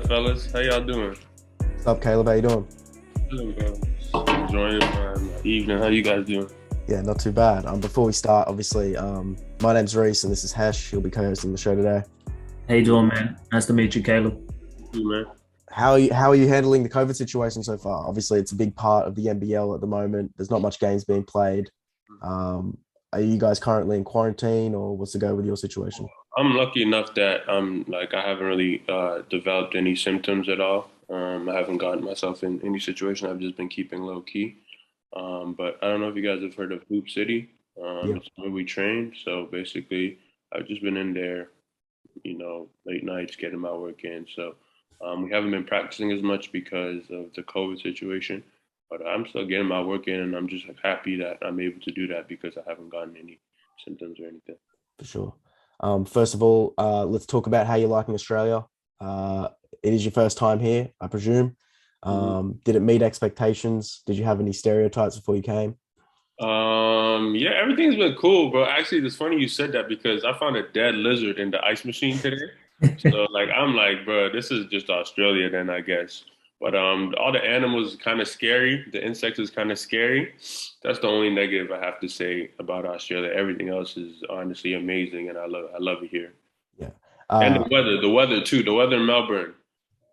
fellas? How y'all doing? What's up, Caleb? How you doing? Good, bro. Just enjoying my evening. How you guys doing? Yeah, not too bad. Before we start, obviously, my name's Reese and this is Hesh. He'll be co-hosting the show today. How you doing, man? Nice to meet you, Caleb. You, man. How are you handling the COVID situation so far? Obviously, it's a big part of the NBL at the moment. There's not much games being played. Are you guys currently in quarantine, or what's the go with your situation? I'm lucky enough that I haven't really developed any symptoms at all. I haven't gotten myself in any situation. I've just been keeping low key. But I don't know if you guys have heard of Hoop City. Yeah, It's where we train. So basically, I've just been in there, late nights getting my work in. So we haven't been practicing as much because of the COVID situation. But I'm still getting my work in, and I'm just happy that I'm able to do that because I haven't gotten any symptoms or anything. for sure. First of all, let's talk about how you're liking Australia. Uh, it is your first time here, I presume. Mhm. Did it meet expectations? Did you have any stereotypes before you came? Yeah, everything's been cool, bro. Actually, it's funny you said that because I found a dead lizard in the ice machine today. So like I'm like, bro, this is just Australia then, I guess. But all the animals kind of scary. The insects is kind of scary. That's the only negative I have to say about Australia. Everything else is honestly amazing, and I love it here. Yeah. And Uh, the weather too. The weather in Melbourne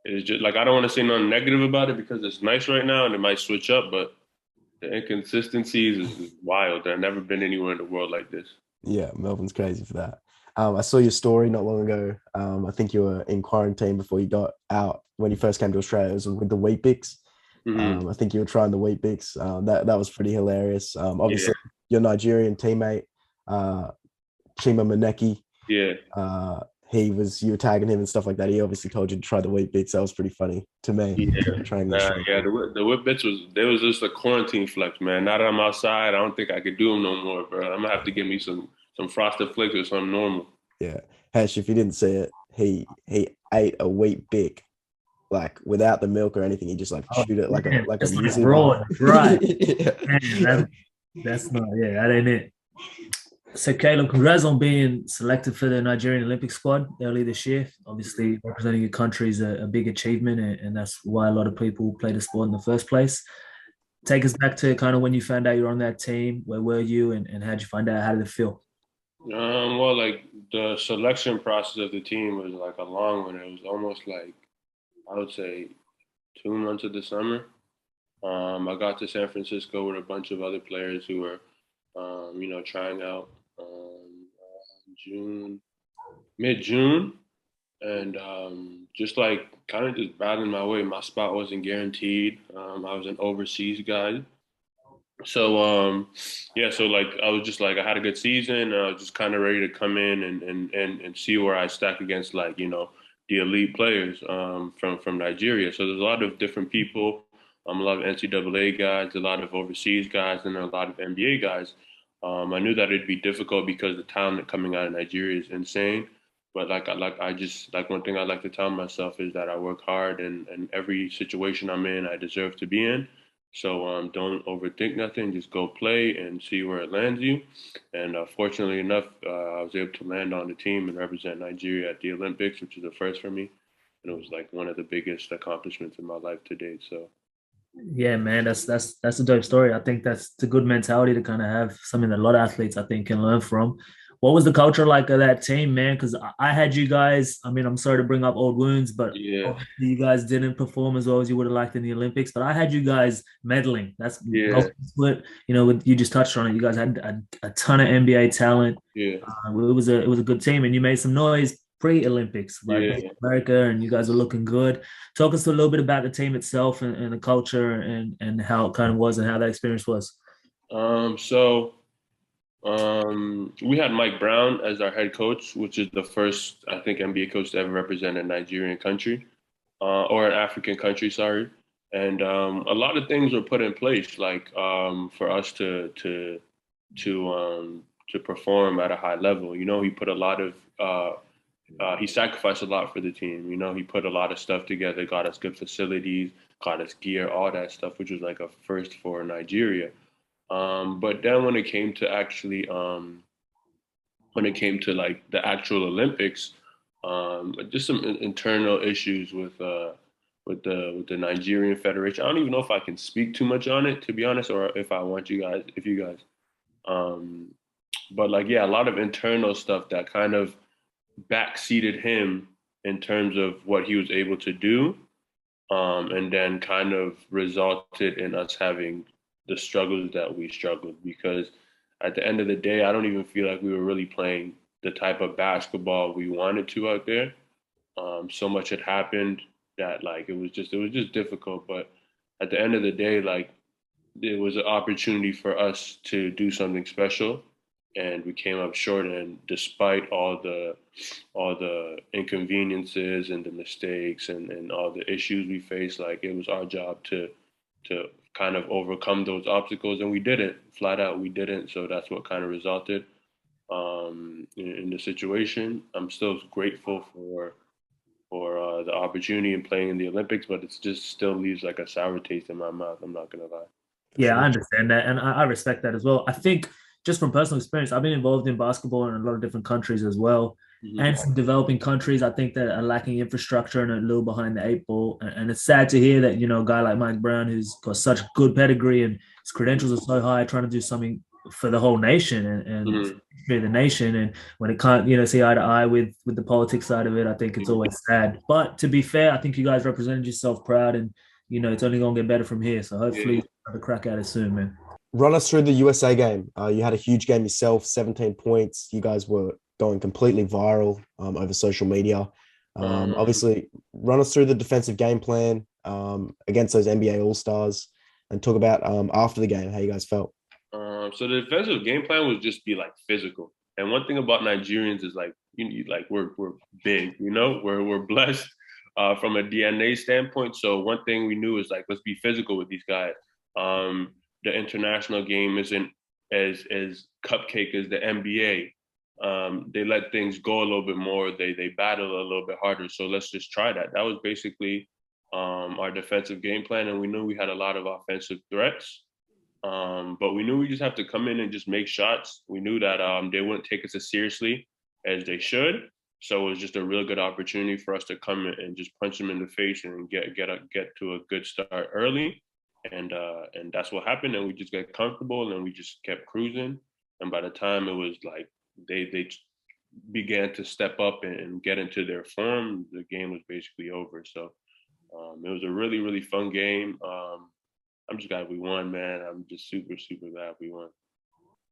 is just like I don't want to say nothing negative about it because it's nice right now and it might switch up, but the inconsistencies is wild. I've never been anywhere in the world like this. Yeah, Melbourne's crazy for that. I saw your story not long ago. I think you were in quarantine before you got out when you first came to Australia. It was with the Wheat Bix. Hmm. I think you were trying the Wheat Bix. That was pretty hilarious. Yeah, Obviously, your Nigerian teammate, uh, Chima Maneki, yeah, uh, you were tagging him and stuff like that. He obviously told you to try the Wheat Bix. That was pretty funny to me, yeah. trying the Nah, Australian yeah. food. The whip bits was there was just a quarantine flex, man. Now that I'm outside, I don't think I could do them no more, bro. I'm gonna have to give me some frosted flakes or something normal. Yeah, Hesh, if you didn't see it, he ate a Wheat Bix like without the milk or anything. He just like Oh shoot it man, like a that's like muesli raw bar. and dry. Man, Yeah. that's not that ain't it. So Caleb, congrats on being selected for the Nigerian Olympic squad early this year. Obviously, representing your country is a big achievement, and that's why a lot of people play the sport in the first place. Take us back to kind of when you found out you were on that team. Where were you, and how'd you find out? How did it feel? Well, like the selection process of the team was like a long one. It was almost like I would say 2 months of the summer. I got to San Francisco with a bunch of other players who were, trying out June, mid June, and just like kind of just battling my way. My spot wasn't guaranteed. I was an overseas guy, so yeah. So like I was just like I had a good season. I was just kind of ready to come in and see where I stack against like the elite players from Nigeria. So there's a lot of different people. A lot of NCAA guys, a lot of overseas guys, and a lot of NBA guys. I knew that it'd be difficult because the talent coming out of Nigeria is insane. But I just like one thing I like to tell myself is that I work hard and every situation I'm in, I deserve to be in. So don't overthink nothing. Just go play and see where it lands you. And fortunately enough, I was able to land on the team and represent Nigeria at the Olympics, which is a first for me. And it was like one of the biggest accomplishments in my life to date. So Yeah, man, that's a dope story. I think that's a good mentality to kind of have, something that a lot of athletes I think can learn from. What was the culture like of that team, man? Because I had you guys. I mean, I'm sorry to bring up old wounds, but yeah, obviously you guys didn't perform as well as you would have liked in the Olympics. But I had you guys medaling. That's yeah, what you just touched on it. You guys had a ton of NBA talent. yeah, It was a good team, and you made some noise pre-Olympics, like yeah. beat America, and you guys were looking good. Talk us a little bit about the team itself and the culture and how it kind of was and how that experience was. So we had Mike Brown as our head coach, which is the first, I think, NBA coach to ever represent a Nigerian country or an African country, sorry. And a lot of things were put in place, like for us to perform at a high level. He put a lot of he sacrificed a lot for the team. He put a lot of stuff together, got us good facilities, got us gear, all that stuff, which was like a first for Nigeria. But then when it came to like the actual Olympics, Just some internal issues with the Nigerian Federation. I don't even know if I can speak too much on it, to be honest, or if I want you guys, if you guys. Um, but like, yeah, a lot of internal stuff that kind of backseated him in terms of what he was able to do, and then kind of resulted in us having the struggles that we struggled. Because at the end of the day, I don't even feel like we were really playing the type of basketball we wanted to out there. So much had happened that like it was just difficult. But at the end of the day, like it was an opportunity for us to do something special, and we came up short. And despite all the inconveniences and the mistakes and all the issues we faced, like it was our job to kind of overcome those obstacles, and we didn't. Flat out, we didn't. So that's what kind of resulted in the situation. I'm still grateful for the opportunity and playing in the Olympics, but it's just still leaves like a sour taste in my mouth. I'm not gonna lie. For Yeah, I sure. understand that, and I respect that as well. I think just from personal experience, I've been involved in basketball in a lot of different countries as well, and Mm-hmm. some developing countries. I think that are lacking infrastructure and a little behind the eight ball. And it's sad to hear that a guy like Mike Brown, who's got such good pedigree and his credentials are so high, trying to do something for the whole nation and Mm-hmm. for the nation, and when it can't see eye to eye with the politics side of it, I think it's always sad. But to be fair, I think you guys represented yourself proud, and it's only gonna get better from here. So hopefully, Yeah. have a crack at it soon, man. Run us through the USA game. You had a huge game yourself, 17 points. You guys were going completely viral over social media. Um, Obviously, run us through the defensive game plan against those NBA All Stars, and talk about after the game how you guys felt. so the defensive game plan was just be like physical. And one thing about Nigerians is like like we're big, we're blessed from a DNA standpoint. So one thing we knew is like let's be physical with these guys. Um, the international game isn't as cupcake as the NBA. They let things go a little bit more. They battle a little bit harder. So let's just try that. That was basically our defensive game plan, and we knew we had a lot of offensive threats. But we knew we just have to come in and just make shots. We knew that they wouldn't take us as seriously as they should. So it was just a real good opportunity for us to come in and just punch them in the face and get to a good start early. And that's what happened. And we just got comfortable and we just kept cruising. And by the time it was like they began to step up and get into their form, the game was basically over. So it was a really, really fun game. I'm just glad we won, man. I'm just super, super glad we won.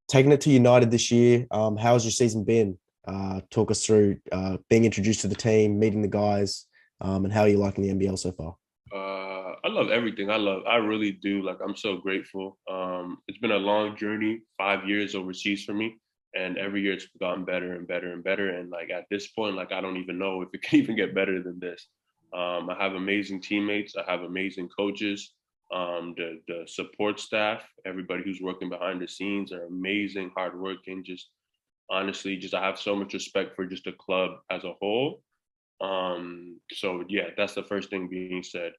Taking it to United this year, how's your season been? Talk us through being introduced to the team, meeting the guys, and how are you liking the NBL so far? I love everything. I really do. Like, I'm so grateful. It's been a long journey, 5 years overseas for me. And every year it's gotten better and better and better. And like at this point, like I don't even know if it can even get better than this. I have amazing teammates. I have amazing coaches. The support staff, everybody who's working behind the scenes are amazing, hardworking. Just honestly, just I have so much respect for just the club as a whole. So yeah, that's the first thing being said.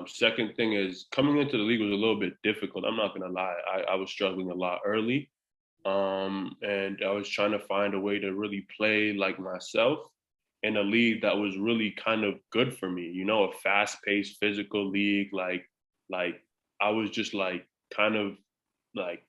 Second thing is coming into the league was a little bit difficult. I'm not gonna lie. I was struggling a lot early. And I was trying to find a way to really play like myself in a league that was really kind of good for me. A fast-paced, physical league. Like I was just like kind of like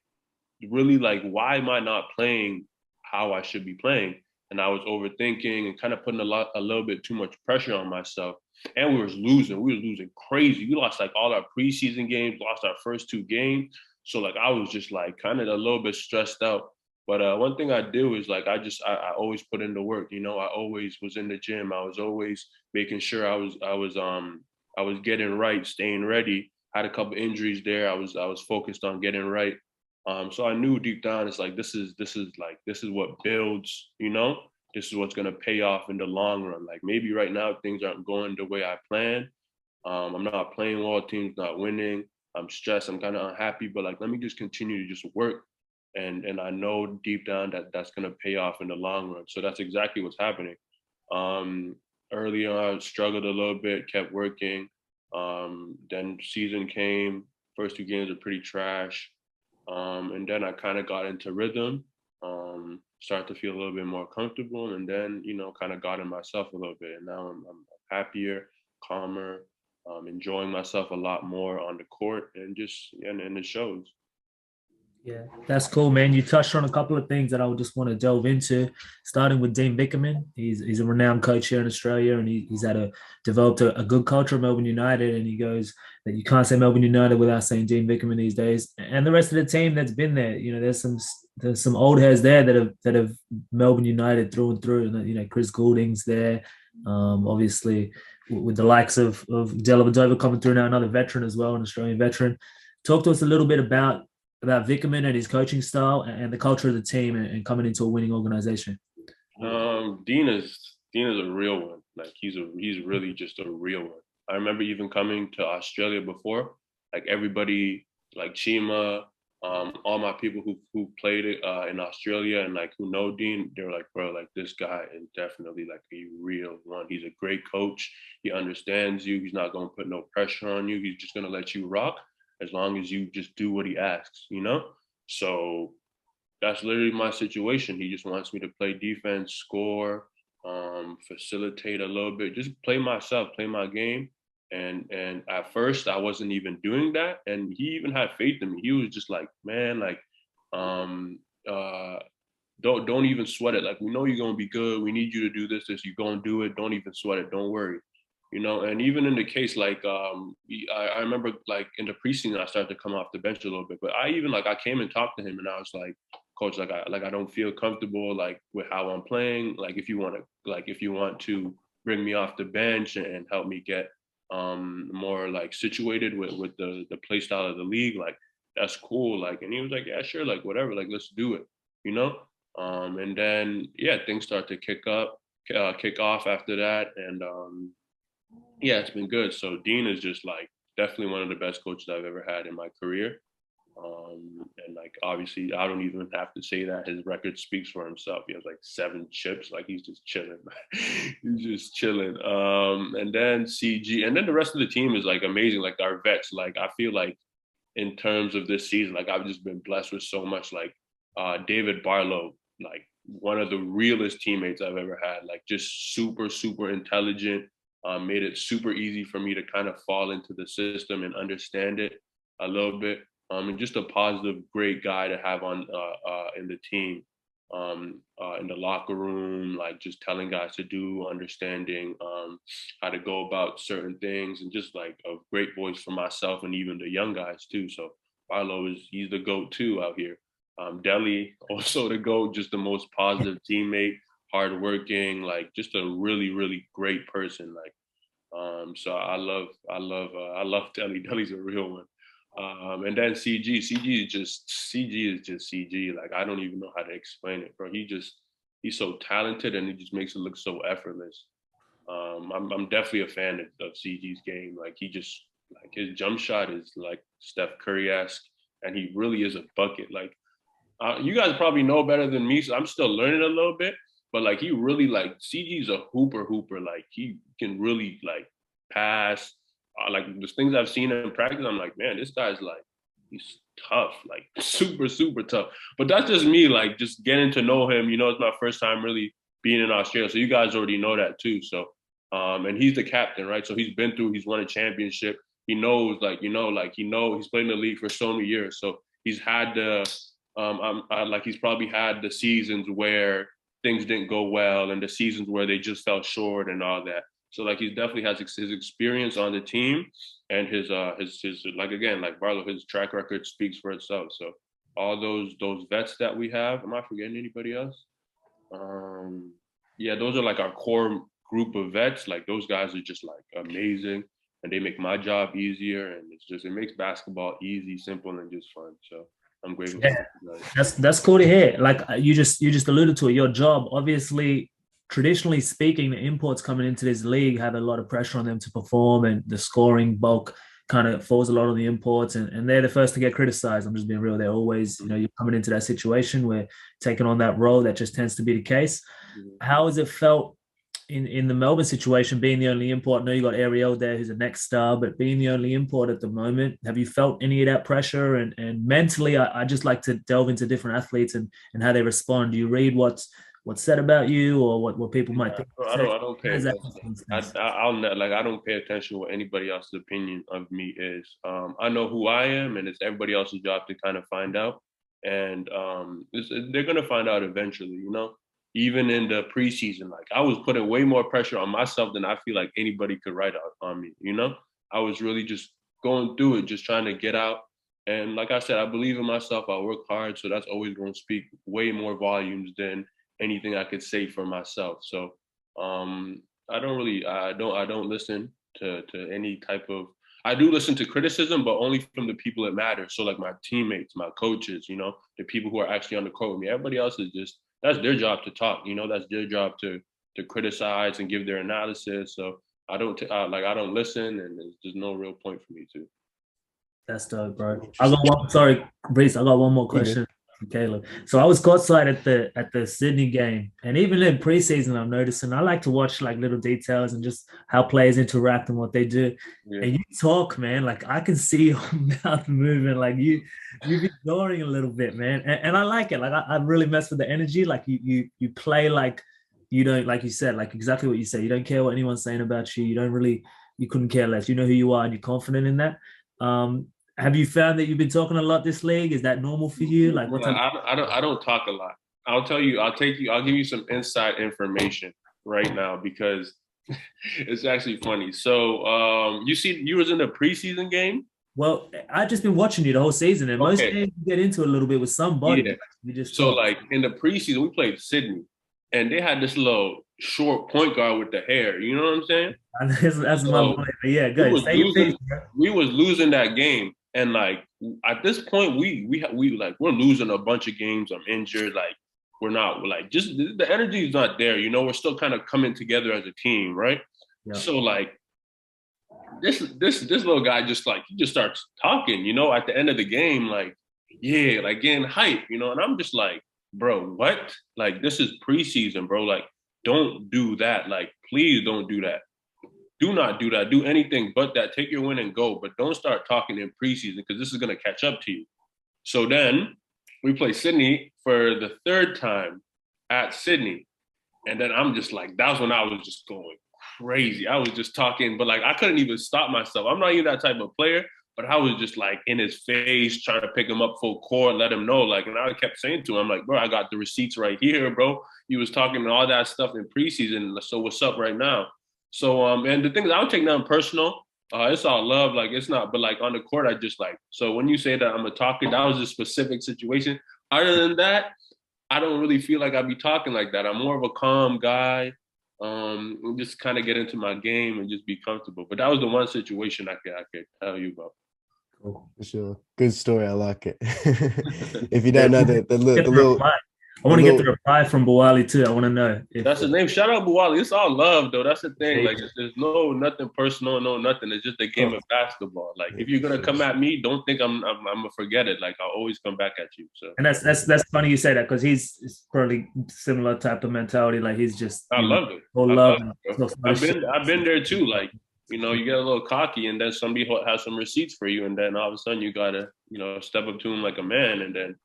really like, why am I not playing how I should be playing? And I was overthinking and kind of putting a little bit too much pressure on myself. And we was losing. We was losing crazy. We lost like all our preseason games, lost our first two games. So like I was just like kind of a little bit stressed out. But one thing I do is like I always put in the work. I always was in the gym. I was always making sure I was getting right, staying ready. Had a couple injuries there. I was focused on getting right. So I knew deep down it's like this is what builds. This is what's gonna pay off in the long run. Like maybe right now things aren't going the way I planned. I'm not playing well, team's not winning. I'm stressed, I'm kind of unhappy, but like let me just continue to just work. And I know deep down that that's gonna pay off in the long run. So that's exactly what's happening. Um, Early on, I struggled a little bit, kept working. Then season came, first two games are pretty trash. And then I kind of got into rhythm. Start to feel a little bit more comfortable, and then kind of got in myself a little bit. And now I'm happier, calmer, enjoying myself a lot more on the court, and it shows. Yeah, that's cool, man. You touched on a couple of things that I would just want to delve into, starting with Dean Vickerman. He's a renowned coach here in Australia, and he's developed a good culture at Melbourne United. And he goes that you can't say Melbourne United without saying Dean Vickerman these days, and the rest of the team that's been there. There's some old heads there that have Melbourne United through and through. And Chris Goulding's there, obviously with the likes of Dellavedova coming through now, another veteran as well, an Australian veteran. Talk to us a little bit about Vickerman and his coaching style and the culture of the team and coming into a winning organization. Dean is a real one. Like he's really just a real one. I remember even coming to Australia before, like everybody, like Chima, all my people who played it in Australia and like who know Dean, they're like, bro, like this guy is definitely like a real one. He's a great coach. He understands you. He's not gonna put no pressure on you. He's just gonna let you rock as long as you just do what he asks. So that's literally my situation. He just wants me to play defense, score, facilitate a little bit, just play myself, play my game. And at first I wasn't even doing that. And he even had faith in me. He was just like, man, like, um, uh, don't even sweat it. Like, we know you're gonna be good. We need you to do this. You're gonna do it. Don't even sweat it. Don't worry. And even in the case, like, I remember, like, in the preseason, I started to come off the bench a little bit. But I came and talked to him, and I was like, Coach, I don't feel comfortable, like, with how I'm playing. Like, if you want to bring me off the bench and help me get more, like, situated with the play style of the league, like, that's cool. Like, and he was like, yeah, sure, like, whatever, like, let's do it, you know? And then, yeah, things start to kick off after that. And, yeah, it's been good. So Dean is just like definitely one of the best coaches I've ever had in my career. And like obviously I don't even have to say that. His record speaks for himself. He has like 7 chips. Like he's just chilling. He's just chilling. And then CG, and then the rest of the team is like amazing. Like our vets. Like I feel like in terms of this season, like I've just been blessed with so much. Like David Barlow, like one of the realest teammates I've ever had. Like just super, super intelligent. Made it super easy for me to kind of fall into the system and understand it a little bit. And just a positive, great guy to have on in the team, in the locker room, like just telling guys to do, understanding how to go about certain things, and just like a great voice for myself and even the young guys too. So Barlow he's the GOAT too out here. Delhi also the GOAT, just the most positive teammate, hardworking, like just a really, really great person. Like, so I love Delhi. Delhi's a real one. And then CG is just CG. Like I don't even know how to explain it, bro. He's so talented and he just makes it look so effortless. I'm definitely a fan of CG's game. Like like his jump shot is like Steph Curry-esque, and he really is a bucket. Like you guys probably know better than me, so I'm still learning a little bit. But like he really like CG's a hooper. Like he can really like pass. Like the things I've seen in practice, I'm like, man, this guy's like he's tough, like super, super tough. But that's just me, like just getting to know him. It's my first time really being in Australia, so you guys already know that too. So, and he's the captain, right? So he's won a championship. He knows, like he's played in the league for so many years. So he's had he's probably had the seasons where things didn't go well and the seasons where they just fell short and all that. So like he definitely has his experience on the team, and his like again, like Barlow, his track record speaks for itself. So all those vets that we have, am I forgetting anybody else? Yeah, those are like our core group of vets. Like those guys are just like amazing, and they make my job easier, and it makes basketball easy, simple, and just fun. So I'm grateful. Yeah, that's cool to hear. Like you just alluded to it. Your job, obviously, traditionally speaking, the imports coming into this league have a lot of pressure on them to perform, and the scoring bulk kind of falls a lot on the imports, and they're the first to get criticized. I'm just being real. They're always, you're coming into that situation where taking on that role, that just tends to be the case. How has it felt in the Melbourne situation, being the only import, I know you got Ariel there who's a next star, but being the only import at the moment, have you felt any of that pressure? And mentally, I just like to delve into different athletes and how they respond. Do you read what's said about you or what people might think? I don't pay attention. I don't pay attention to what anybody else's opinion of me is. I know who I am, and it's everybody else's job to kind of find out. And they're gonna find out eventually, you know. Even in the preseason, like I was putting way more pressure on myself than I feel like anybody could write out on me. You know, I was really just going through it, just trying to get out. And like I said, I believe in myself. I work hard, so that's always going to speak way more volumes than anything I could say for myself. So I don't listen to any type of. I do listen to criticism, but only from the people that matter. So like my teammates, my coaches, you know, the people who are actually on the court with me. Everybody else is just that's their job to talk. You know, that's their job to criticize and give their analysis. So I don't listen, and there's no real point for me to. That's dope, bro. I got one. Sorry, Brees. I got one more question from Caleb. So I was courtside at the Sydney game, and even in preseason, I'm noticing I like to watch like little details and just how players interact and what they do. Yeah. And you talk, man. Like I can see your mouth moving. Like you've been snoring a little bit, man. And I like it. Like I really mess with the energy. Like you play like you don't, like you said, like exactly what you said. You don't care what anyone's saying about you. You don't really, you couldn't care less. You know who you are, and you're confident in that. Have you found that you've been talking a lot this league? Is that normal for you? Like what type I don't talk a lot. I'll tell you, I'll give you some inside information right now because it's actually funny. So you was in the preseason game? Well, I've just been watching you the whole season, and most games you get into a little bit with somebody. Yeah. You just so talk. like in the preseason, we played Sydney, and they had this little short point guard with the hair. You know what I'm saying? And that's my So boy. But yeah, we good. was Say your piece, losing. bro. We was losing that game, and like at this point, we like we're losing a bunch of games. I'm injured. Like we're not like just the energy is not there. You know, we're still kind of coming together as a team, right? Yeah. So like this little guy just like he just starts talking. You know, at the end of the game, like yeah, like getting hype. You know, and I'm just like, bro, what? Like this is preseason, bro. Like don't do that. Like please don't do that. Do not do that. Do anything but that. Take your win and go. But don't start talking in preseason because this is going to catch up to you. So then we play Sydney for the third time at Sydney. And then I'm just like, that was when I was just going crazy. I was just talking, but like I couldn't even stop myself. I'm not even that type of player, but I was just like in his face, trying to pick him up full court, let him know. Like, and I kept saying to him, I'm like, bro, I got the receipts right here, bro. You was talking all that stuff in preseason. So what's up right now? So and the thing is I don't take nothing personal. It's all love, like it's not, but like on the court, I just like so when you say that I'm a talker, that was a specific situation. Other than that, I don't really feel like I'd be talking like that. I'm more of a calm guy. Just kind of get into my game and just be comfortable. But that was the one situation I could tell you about. Cool. For sure. Good story. I like it. If you don't know the little I want to get the reply from Buwali too. I want to know. That's his name. Shout out Buwali. It's all love though. That's the thing. Like there's no nothing personal, no nothing. It's just a game of basketball. Like if you're gonna come at me, don't think I'm gonna forget it. Like I'll always come back at you. So and that's funny you say that because he's probably similar type of mentality. Like he's just I love it. All love. I've been there too. Like you know, you get a little cocky, and then somebody has some receipts for you, and then all of a sudden you gotta step up to him like a man, and then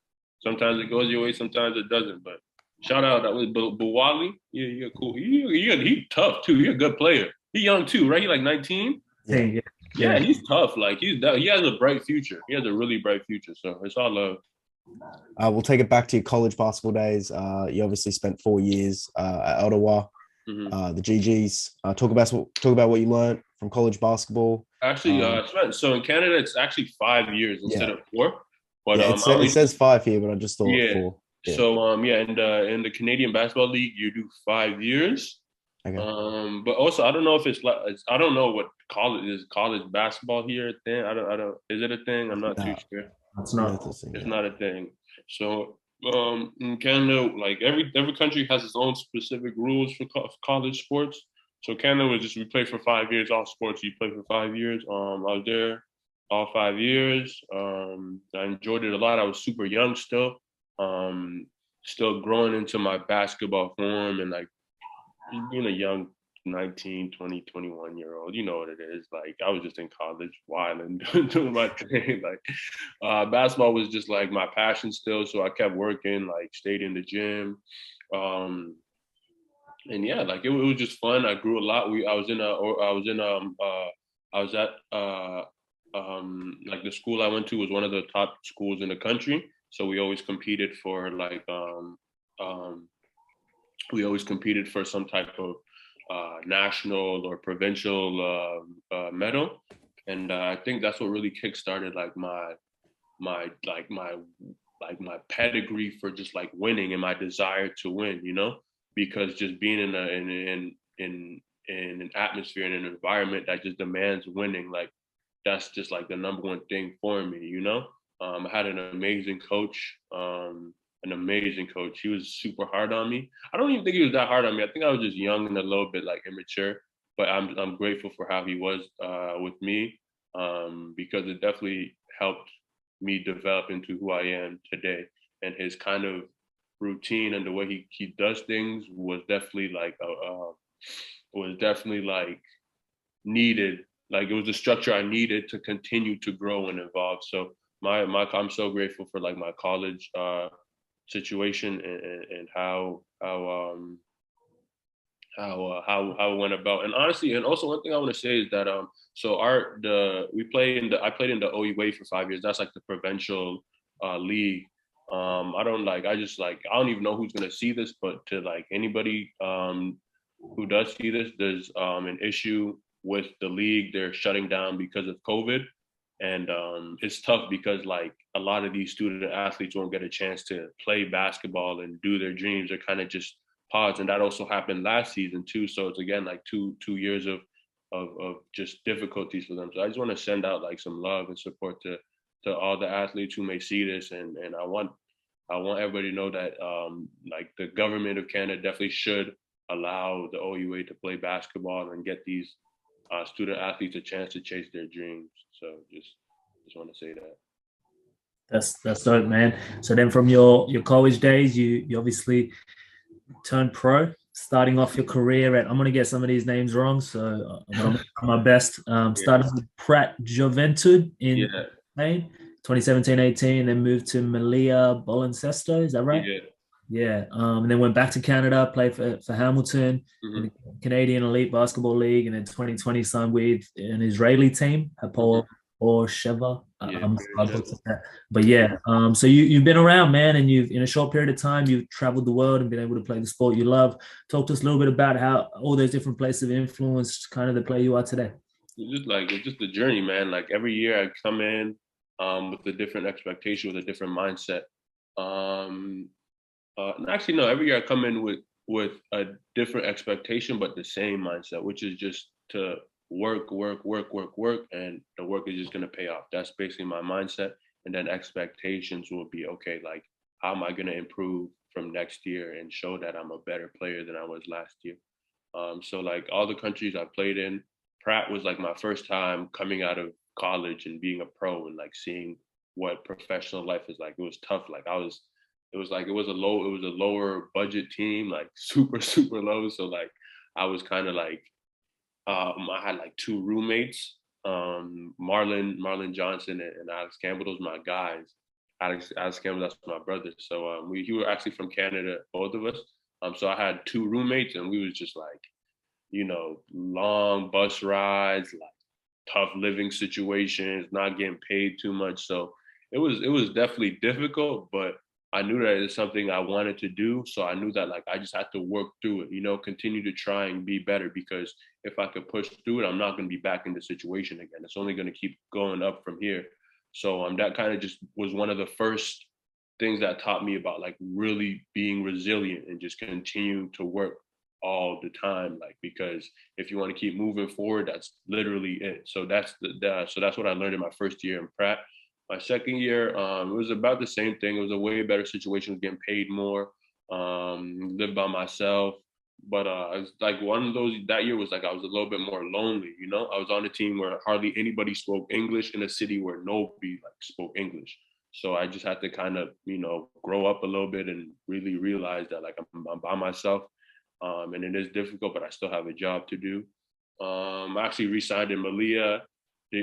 sometimes it goes your way, sometimes it doesn't. But shout out that was Buwali. Yeah, you're cool. He's tough too. He's a good player. He's young too, right? He's like 19. Yeah, he's tough. Like he has a bright future. He has a really bright future. So it's all love. We'll take it back to your college basketball days. You obviously spent 4 years at Ottawa, the GGs. Talk about what you learned from college basketball. Actually, so in Canada it's actually 5 years instead of 4. But it says 5 here, but I just thought 4. Yeah. So in the Canadian Basketball League you do 5 years. Okay. But also I don't know if I don't know what college basketball here a thing. I don't is it a thing? I'm not too sure. It's not. It's not a thing. So in Canada, like every country has its own specific rules for college sports. So Canada was just we play for 5 years, all sports you play for 5 years. I was there all 5 years. I enjoyed it a lot. I was super young still, still growing into my basketball form and like just being a young 19, 20, 21 year old, you know what it is. Like I was just in college, wilding, doing my thing. Like basketball was just like my passion still, so I kept working, like stayed in the gym. Um, and yeah, like it was just fun. I grew a lot. I was in I was at like the school I went to was one of the top schools in the country. So um we always competed for some type of national or provincial medal, and I think that's what really kickstarted like my like my my pedigree for just like winning and my desire to win, you know, because just being in an atmosphere and an environment that just demands winning, like that's just like the number one thing for me, you know. I had an amazing coach, He was super hard on me. I don't even think he was that hard on me. I think I was just young and a little bit like immature. But I'm grateful for how he was with me, because it definitely helped me develop into who I am today. And his kind of routine and the way he does things was definitely like needed. Like it was the structure I needed to continue to grow and evolve. So I'm so grateful for like my college situation, and how it went about. And honestly, and also one thing I want to say is that so our the we play in the I played in the OUA for 5 years. That's like the provincial league. I don't even know who's gonna see this, but to like anybody who does see this, there's an issue with the league. They're shutting down because of COVID, and it's tough because like a lot of these student athletes won't get a chance to play basketball and do their dreams. They're kind of just paused, and that also happened last season too. So it's again like two years of just difficulties for them. So I just want to send out like some love and support to all the athletes who may see this, and I want everybody to know that like the government of Canada definitely should allow the OUA to play basketball and get these student athletes a chance to chase their dreams. So just want to say that. That's dope, man. So then from your college days, you obviously turned pro, starting off your career at, I'm gonna get some of these names wrong, so I'm gonna try my best. Yeah, Started with Prat Juventud in yeah, Spain, 2017-18, then moved to Melilla Baloncesto. Is that right? yeah. Yeah. And then went back to Canada, played for Hamilton in Hmm. the Canadian Elite Basketball League, and in 2020 signed with an Israeli team, Hmm. Hapoel or Sheva. Yeah, I butchered that. But yeah, so you've been around, man, and you've in a short period of time you've traveled the world and been able to play the sport you love. Talk to us a little bit about how all those different places of influence kind of the player you are today. it's just a journey, man. Like every year I come in with a different expectation, with a different mindset. Um, Actually, no. Every year I come in with a different expectation, but the same mindset, which is just to work, and the work is just gonna pay off. That's basically my mindset. And then expectations will be okay. Like, how am I gonna improve from next year and show that I'm a better player than I was last year? So like all the countries I played in, Pratt was like my first time coming out of college and being a pro and like seeing what professional life is like. It was tough. It was a lower budget team, like super low. So like I was kind of like I had like two roommates, Marlon Johnson and Alex Campbell. Those were my guys. Alex Campbell, that's my brother. So he were actually from Canada, both of us. So I had two roommates, and we was just like, you know, long bus rides, like tough living situations, not getting paid too much. So it was definitely difficult, but I knew that it's something I wanted to do. So I knew that like I just had to work through it, you know, continue to try and be better, because if I could push through it, I'm not going to be back in the situation again. It's only going to keep going up from here. So that kind of just was one of the first things that taught me about like really being resilient and just continuing to work all the time, like, because if you want to keep moving forward, that's literally it. So that's what I learned in my first year in Pratt. My second year, it was about the same thing. It was a way better situation, getting paid more, lived by myself. But it's like one of those, that year was like I was a little bit more lonely, you know. I was on a team where hardly anybody spoke English in a city where nobody like spoke English. So I just had to kind of, you know, grow up a little bit and really realize that like I'm by myself. and it is difficult, but I still have a job to do. I actually re-signed in Malia.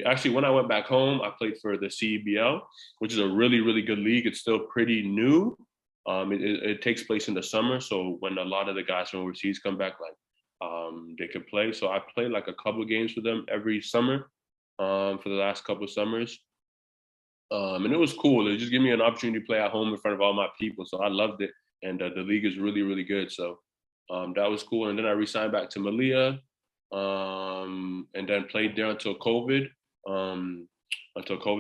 Actually, when I went back home, I played for the CEBL, which is a really, really good league. It's still pretty new. It takes place in the summer, so when a lot of the guys from overseas come back, like they could play. So I played like a couple of games for them every summer for the last couple of summers. And it was cool. It just gave me an opportunity to play at home in front of all my people. So I loved it. And the league is really, really good. So that was cool. And then I re-signed back to Malia and then played there until COVID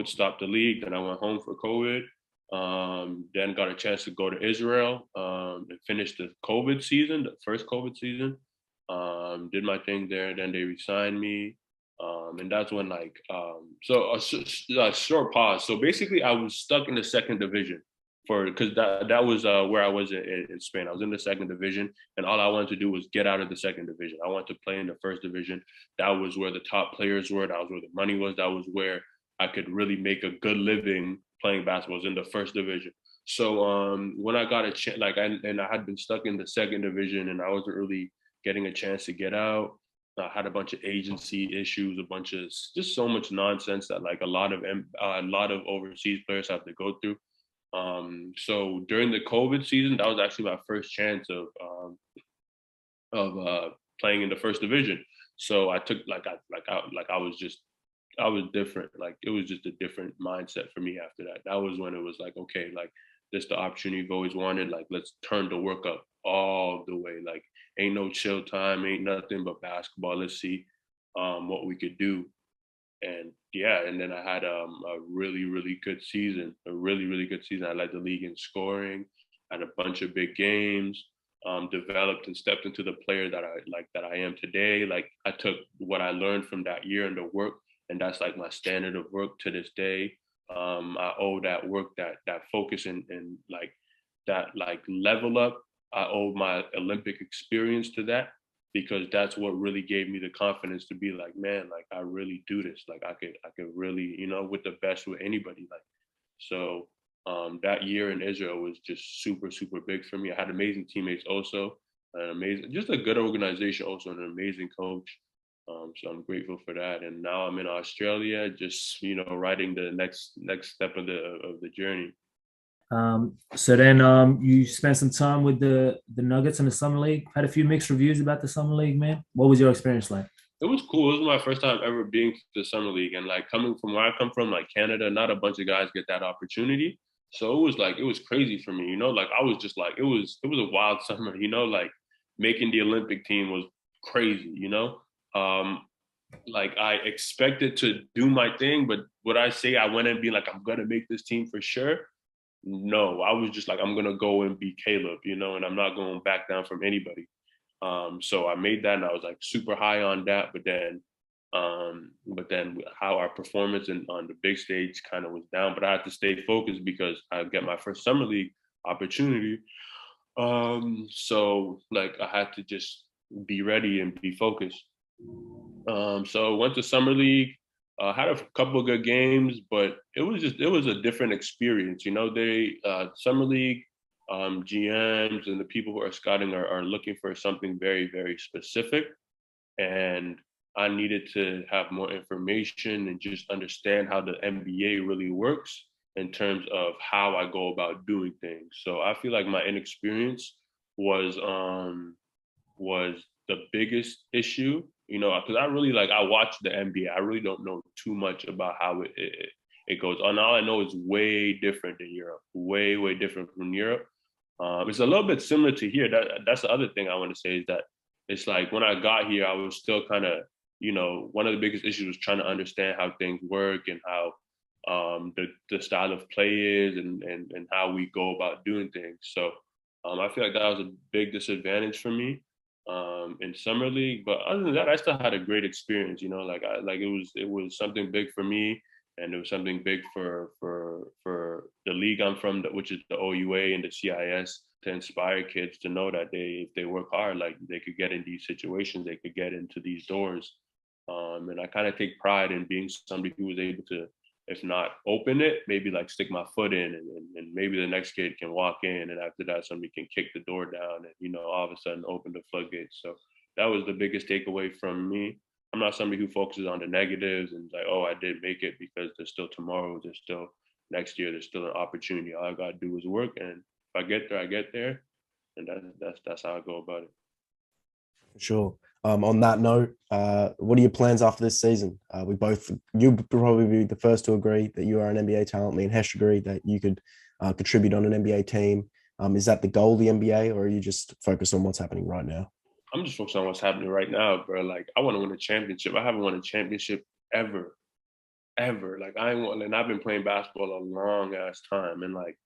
stopped the league. Then I went home for COVID. Then got a chance to go to Israel and finish the COVID season, the first COVID season. Did my thing there. Then they re-signed me. And that's when so a short pause. So basically I was stuck in the second division because that was where I was in Spain. I was in the second division and all I wanted to do was get out of the second division. I wanted to play in the first division. That was where the top players were. That was where the money was. That was where I could really make a good living playing basketball, was in the first division. So when I got a chance, I had been stuck in the second division and I wasn't really getting a chance to get out. I had a bunch of agency issues, a bunch of just so much nonsense that like a lot of overseas players have to go through. So during the COVID season, that was actually my first chance of playing in the first division. So I took I was different. Like it was just a different mindset for me after that. That was when it was like, okay, like this the opportunity you've always wanted. Like let's turn the work up all the way. Like ain't no chill time, ain't nothing but basketball. Let's see what we could do. And yeah, and then I had a really, really good season, a really, really good season. I led the league in scoring, had a bunch of big games, developed and stepped into the player that I am today. Like I took what I learned from that year and the work, and that's like my standard of work to this day. I owe that work, that focus and like that like level up. I owe my Olympic experience to that because that's what really gave me the confidence to be like, man, like I really do this. Like I could really, with the best with anybody. Like so that year in Israel was just super, super big for me. I had amazing teammates also, just a good organization also, and an amazing coach. So I'm grateful for that. And now I'm in Australia, just riding the next step of the journey. So then you spent some time with the Nuggets in the summer league. Had a few mixed reviews about the summer league, man. What was your experience like? It was cool. It was my first time ever being to the summer league, and like coming from where I come from, like Canada, not a bunch of guys get that opportunity. So it was crazy for me, Like I was just like it was a wild summer, Like making the Olympic team was crazy, Like I expected to do my thing, but would I say I went and be like I'm gonna make this team for sure? No, I was just like I'm gonna go and be Caleb, and I'm not going back down from anybody. So I made that and I was like super high on that, but then how our performance on the big stage kind of was down, but I had to stay focused because I get my first summer league opportunity. So like I had to just be ready and be focused. So went to summer league, had a couple of good games, but it was a different experience. They summer league GMs and the people who are scouting are looking for something very, very specific. And I needed to have more information and just understand how the NBA really works in terms of how I go about doing things. So I feel like my inexperience was was the biggest issue, because I really I watch the NBA. I really don't know too much about how it goes. And all I know is way different than Europe, way, way different from Europe. It's a little bit similar to here. That's the other thing I want to say is that it's like when I got here, I was still kind of, one of the biggest issues was trying to understand how things work and how the style of play is and how we go about doing things. So I feel like that was a big disadvantage for me in summer league. But other than that, I still had a great experience. It was something big for me, and it was something big for the league I'm from, which is the OUA and the CIS, to inspire kids to know that if they work hard, like they could get in these situations, they could get into these doors. And I kind of take pride in being somebody who was able to if not open it, maybe like stick my foot in, and maybe the next kid can walk in, and after that somebody can kick the door down and all of a sudden open the floodgates. So that was the biggest takeaway from me. I'm not somebody who focuses on the negatives and like, oh, I did make it, because there's still tomorrow, there's still next year, there's still an opportunity. All I gotta do is work, and if I get there, I get there, and that's how I go about it. For sure. On that note, what are your plans after this season? You'll probably be the first to agree that you are an NBA talent. Me and Hesh agree that you could contribute on an NBA team. Is that the goal of the NBA, or are you just focused on what's happening right now? I'm just focused on what's happening right now, bro. Like, I want to win a championship. I haven't won a championship ever. Like, and I've been playing basketball a long ass time, and like,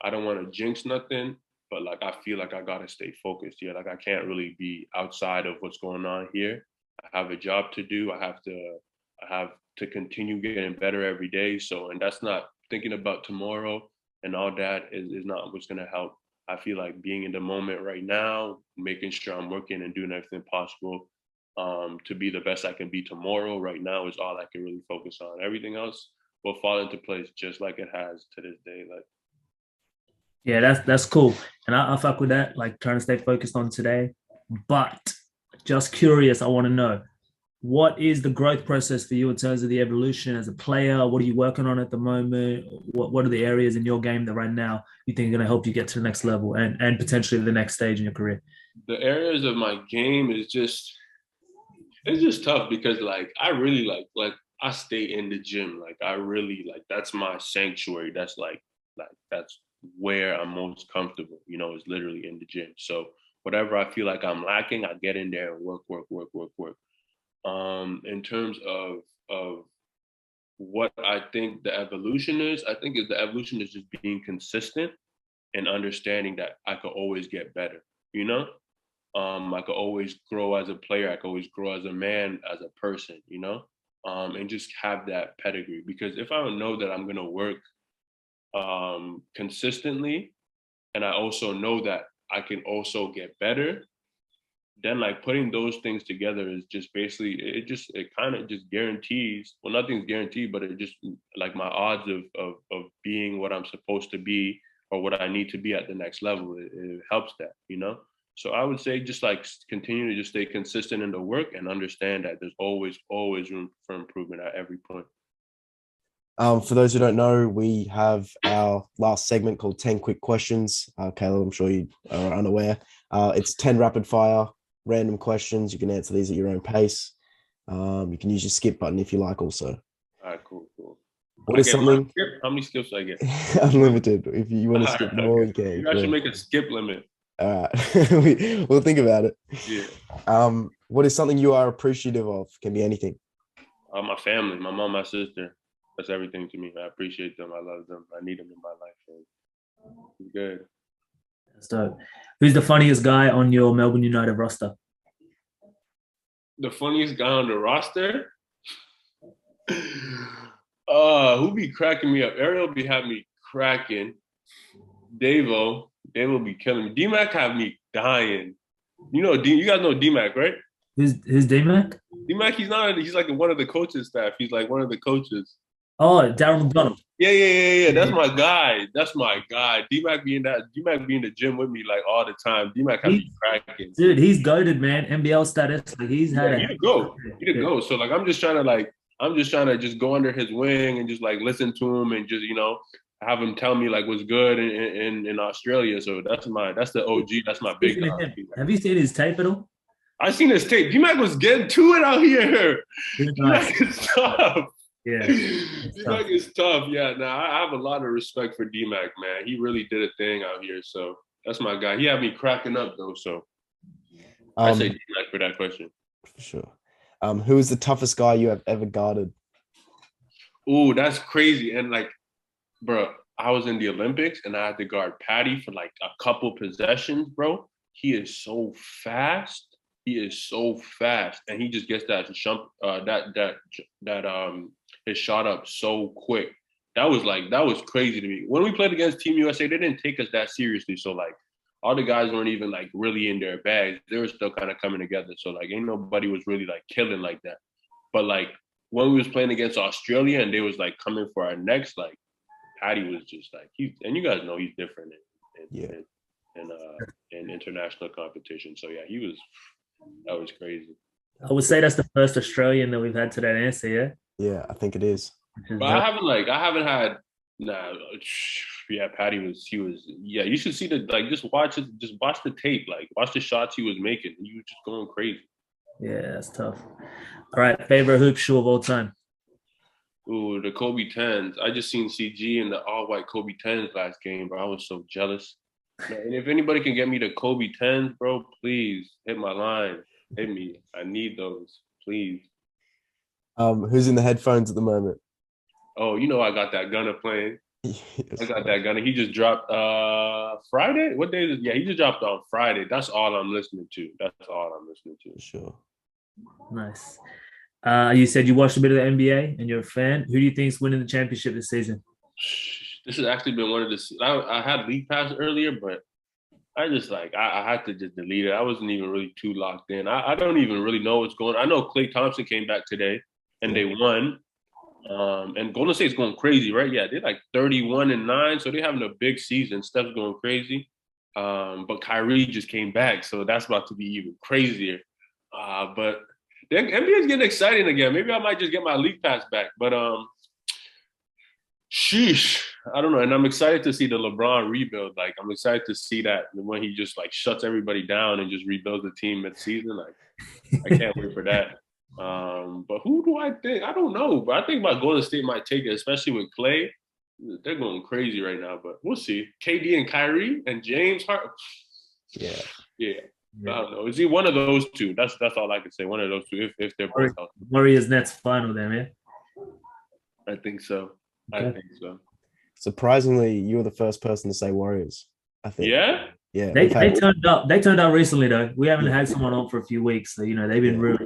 I don't want to jinx nothing, but like, I feel like I gotta stay focused. Yeah, like, I can't really be outside of what's going on here. I have a job to do. I have to continue getting better every day. So, and that's not thinking about tomorrow and all that is not what's gonna help. I feel like being in the moment right now, making sure I'm working and doing everything possible to be the best I can be tomorrow. Right now is all I can really focus on. Everything else will fall into place just like it has to this day. Like, Yeah, that's cool. And I fuck with that, like trying to stay focused on today. But just curious, I want to know, what is the growth process for you in terms of the evolution as a player? What are you working on at the moment? What are the areas in your game that right now you think are going to help you get to the next level and potentially the next stage in your career? the areas of my game is just it's just tough because like I really like I stay in the gym. Like I really like that's my sanctuary. That's like that's where I'm most comfortable, is literally in the gym. So whatever I feel like I'm lacking, I get in there and work. In terms of what I think the evolution is, I think the evolution is just being consistent and understanding that I could always get better, you know? I could always grow as a player. I could always grow as a man, as a person, and just have that pedigree. Because if I don't know that I'm going to work consistently, and I also know that I can also get better, then like putting those things together is just basically it kind of just guarantees, well, nothing's guaranteed, but it just like my odds of being what I'm supposed to be or what I need to be at the next level, it helps that. So I would say just like continue to just stay consistent in the work and understand that there's always room for improvement at every point. For those who don't know, we have our last segment called 10 Quick Questions. Caleb, I'm sure you are unaware. It's 10 rapid fire, random questions. You can answer these at your own pace. You can use your skip button if you like also. All right, cool. What is something? How many skips do I get? Unlimited. If you want to skip more, you can. You actually make a skip limit. All right. We'll think about it. Yeah. What is something you are appreciative of? Can be anything. My family, my mom, my sister. That's everything to me. I appreciate them. I love them. I need them in my life. It's good. That's dope. Who's the funniest guy on your Melbourne United roster? The funniest guy on the roster? Who be cracking me up? Ariel be having me cracking. Davo be killing me. D-Mac have me dying. You guys know D-Mac, right? Who's D-Mac? D-Mac, he's like one of the coaches staff. He's like one of the coaches. Oh, Darryl McDonald. Yeah. That's my guy. D-Mac be in the gym with me like all the time. D-Mac have me cracking. Dude, he's goated, man. NBL status. Like he's had He to go. So like I'm just trying to just go under his wing and just like listen to him and just, have him tell me like what's good in Australia. So that's the OG. That's my big guy. Have you seen his tape at all? I seen his tape. D-Mac was getting to it out here. Nice. D-Mac is tough. Yeah. D-Mac is tough. Yeah. Now I have a lot of respect for D-Mac, man. He really did a thing out here. So that's my guy. He had me cracking up though. So I say D-Mac for that question. For sure. Who is the toughest guy you have ever guarded? Ooh, that's crazy. And like, bro, I was in the Olympics and I had to guard Patty for like a couple possessions, bro. He is so fast. And he just gets that his shot up so quick. That was crazy to me. When we played against Team USA, they didn't take us that seriously. So like all the guys weren't even like really in their bags. They were still kind of coming together. So like ain't nobody was really like killing like that. But like when we was playing against Australia and they was like coming for our necks, like Patty was just like and you guys know he's different in international competition. So yeah, that was crazy. I would say that's the first Australian that we've had to that answer, yeah? Yeah, I think it is. But I haven't had nah. Yeah, yeah. You should see just watch the tape, like watch the shots he was making. He was just going crazy. Yeah, that's tough. All right, favorite hoop shoe of all time. Ooh, the Kobe 10s. I just seen CG in the all-white Kobe 10s last game, bro. I was so jealous. And if anybody can get me the Kobe 10s, bro, please hit my line. Hit me. I need those, please. Who's in the headphones at the moment? Oh, I got that Gunner playing. Yes. I got that Gunner. He just dropped Friday. What day is it? Yeah, he just dropped on Friday. That's all I'm listening to. Sure. Nice. You said you watched a bit of the NBA and you're a fan. Who do you think is winning the championship this season? This has actually been one of the. I had League Pass earlier, but I just I had to just delete it. I wasn't even really too locked in. I don't even really know what's going on. I know Klay Thompson came back today and they won. And Golden State's going crazy, right? Yeah, they're like 31-9, so they're having a big season. Steph's going crazy. But Kyrie just came back, so that's about to be even crazier. But the NBA is getting exciting again. Maybe I might just get my League Pass back. But sheesh, I don't know. And I'm excited to see the LeBron rebuild. Like, I'm excited to see that when he just shuts everybody down and just rebuilds the team mid-season. Like, I can't wait for that. But who do I think? I don't know. But I think my Golden State might take it, especially with Klay. They're going crazy right now, but we'll see. KD and Kyrie and James Harden. Yeah. I don't know. Is he one of those two? That's all I can say. One of those two, if they're both healthy. Warriors Nets final, then, yeah. I think so. Okay. I think so. Surprisingly, you were the first person to say Warriors. I think. Yeah. Yeah. They turned up. They turned up recently though. We haven't had someone on for a few weeks, so they've been really.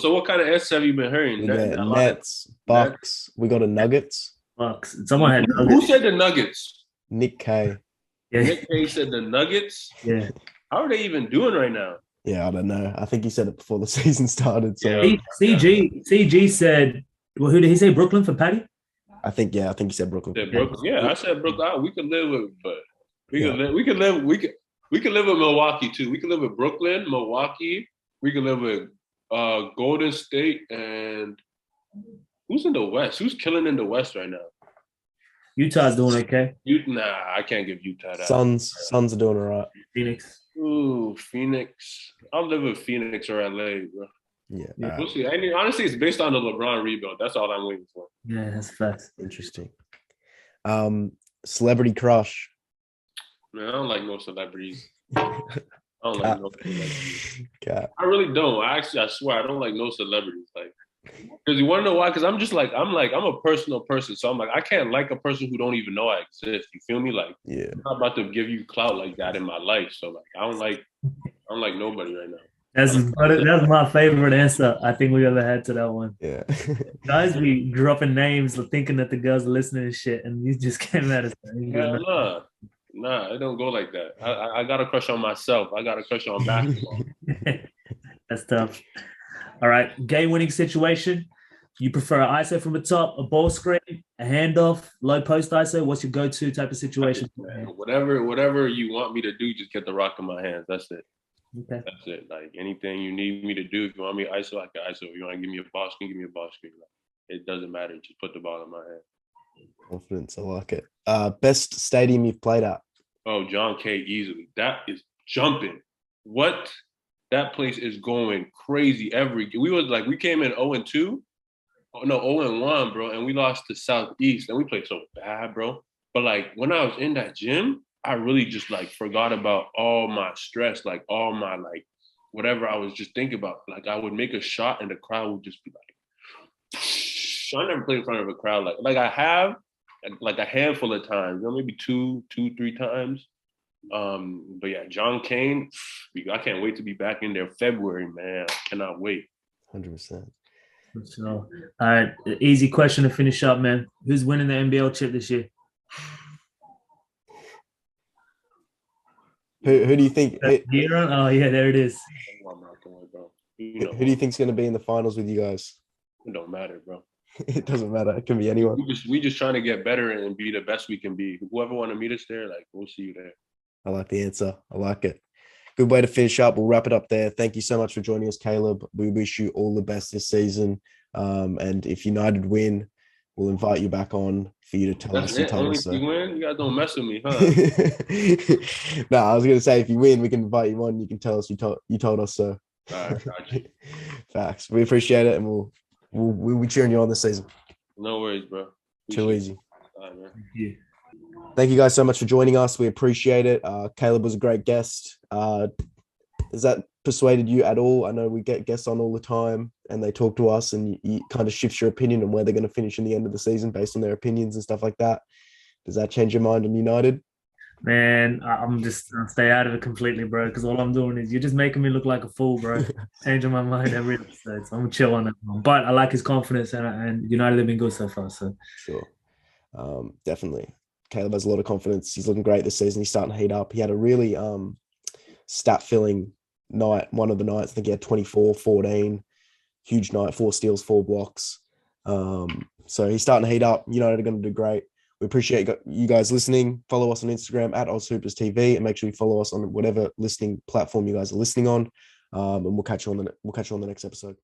So what kind of S have you been hearing? We got Nets, Bucks. We got a Nuggets. Bucks. Someone had Nuggets. Who said the Nuggets? Nick K. Yeah. Nick K said the Nuggets. Yeah. How are they even doing right now? Yeah, I don't know. I think he said it before the season started. So CG said, well, who did he say? Brooklyn for Patty? I think he said Brooklyn. Yeah, I said Brooklyn. We could live with, but we could live with Milwaukee too. We could live with Brooklyn, Milwaukee. We could live with Golden State, and who's in the West? Who's killing in the West right now? Utah's doing okay. I can't give Utah that. Suns are doing all right. Phoenix. Ooh, Phoenix. I'll live with Phoenix or LA, bro. Yeah. We'll see. Honestly, it's based on the LeBron rebuild. That's all I'm waiting for. Yeah, that's fast. Interesting. Celebrity crush. Man, I don't like no celebrities. I don't like no celebrities. I really don't. I swear, I don't like no celebrities. Like, because you want to know why? Because I'm a personal person. So I'm like, I can't like a person who don't even know I exist. You feel me? Like, I'm not about to give you clout like that in my life. So like, I don't like nobody right now. That's my favorite answer I think we ever had to that one. Yeah. Guys be dropping names thinking that the girls are listening and shit, and you just came at us. Nah, it don't go like that. I got a crush on myself. I got a crush on basketball. That's tough. All right, game-winning situation. You prefer an ISO from the top, a ball screen, a handoff, low post ISO? What's your go-to type of situation? Whatever you want me to do, just get the rock in my hands. That's it. Okay. That's it. Like anything you need me to do, if you want me to ISO, I can ISO. If you want to give me a ball screen, give me a ball screen. Like, it doesn't matter. Just put the ball in my hand. Confidence. I like it. Best stadium you've played at? Oh, John K. easily. That is jumping. What? That place is going crazy we came in 0-2. Oh, no, 0-1, bro. And we lost to Southeast. And we played so bad, bro. But like when I was in that gym, I really just forgot about all my stress, all my whatever I was just thinking about. Like I would make a shot and the crowd would just be I never played in front of a crowd like I have a handful of times, maybe two, 3 times. But yeah, John Kane, I can't wait to be back in there February, man. I cannot wait. 100%. So, all right, easy question to finish up, man. Who's winning the NBL chip this year? Who do you think? Oh yeah, there it is. Who do you think is going to be in the finals with you guys? It don't matter, bro. It doesn't matter. It can be anyone. We just trying to get better and be the best we can be. Whoever want to meet us there, like we'll see you there. I like the answer. I like it. Good way to finish up. We'll wrap it up there. Thank you so much for joining us, Caleb. We wish you all the best this season. And if United win, we'll invite you back on for you to tell That's us. You it. told Only us if you so. win, you guys don't mess with me, huh? No, I was going to say if you win, we can invite you on. You can tell us you told us so. All right, got you. Facts. We appreciate it, and we'll be cheering you on this season. No worries, bro. Too easy. All right, man. Thank you. Thank you guys so much for joining us. We appreciate it. Caleb was a great guest. Has that persuaded you at all? I know we get guests on all the time and they talk to us, and you kind of shifts your opinion on where they're going to finish in the end of the season based on their opinions and stuff like that. Does that change your mind on United? Man, I'll stay out of it completely, bro. Because all I'm doing is you're just making me look like a fool, bro. Changing my mind every episode. So I'm chill on that one. But I like his confidence, and United have been good so far. So Sure. Definitely. Caleb has a lot of confidence. He's looking great this season. He's starting to heat up. He had a really stat-filling night. One of the nights, I think he had 24, 14. Huge night, 4 steals, 4 blocks. So he's starting to heat up. United are going to do great. We appreciate you guys listening. Follow us on Instagram at Aushoopers TV, and make sure you follow us on whatever listening platform you guys are listening on. And we'll catch you on the next episode.